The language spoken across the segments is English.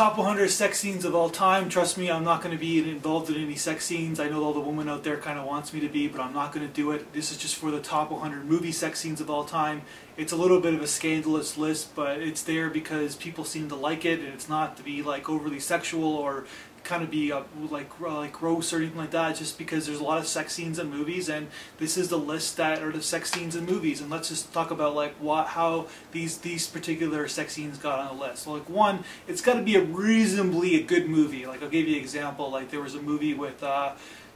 top 100 sex scenes of all time. Trust me, I'm not going to be involved in any sex scenes. I know all the women out there kind of wants me to be, but I'm not going to do it. This is just for the top 100 movie sex scenes of all time. It's a little bit of a scandalous list, but it's there because people seem to like it, and it's not to be like overly sexual or kind of be like gross or anything like that, just because there's a lot of sex scenes in movies, and this is the list that are the sex scenes in movies. And let's just talk about like how these particular sex scenes got on the list. So like one, it's got to be a reasonably good movie. Like I'll give you an example. Like there was a movie with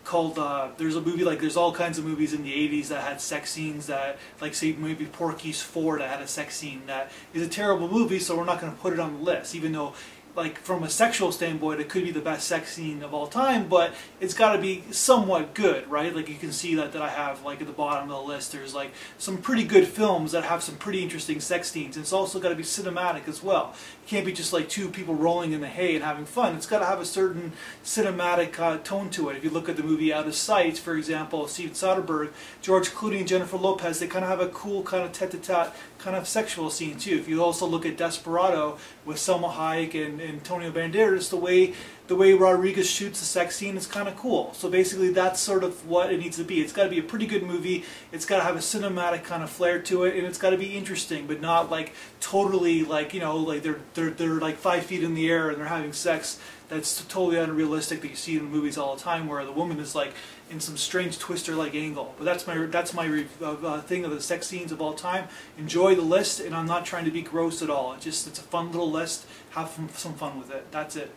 called there's all kinds of movies in the 80s that had sex scenes that, like say maybe Porky's 4 that had a sex scene that is a terrible movie, so we're not going to put it on the list, even though like from a sexual standpoint it could be the best sex scene of all time, but it's got to be somewhat good, right? Like you can see that I have like at the bottom of the list there's like some pretty good films that have some pretty interesting sex scenes, and it's also got to be cinematic as well. It can't be just like two people rolling in the hay and having fun. It's got to have a certain cinematic tone to it. If you look at the movie Out of Sight, for example, Steven Soderbergh, George Clooney and Jennifer Lopez, they kind of have a cool kind of tete-a-tete kind of sexual scene too. If you also look at Desperado with Salma Hayek and Antonio Banderas, the way Rodriguez shoots the sex scene is kind of cool. So basically that's sort of what it needs to be. It's got to be a pretty good movie, it's got to have a cinematic kind of flair to it, and it's got to be interesting, but not like totally like, you know, like they're like 5 feet in the air and they're having sex. That's totally unrealistic that you see in movies all the time, where the woman is like in some strange twister-like angle. But that's my thing of the sex scenes of all time. Enjoy the list, and I'm not trying to be gross at all. It's a fun little list. Have some fun with it. That's it.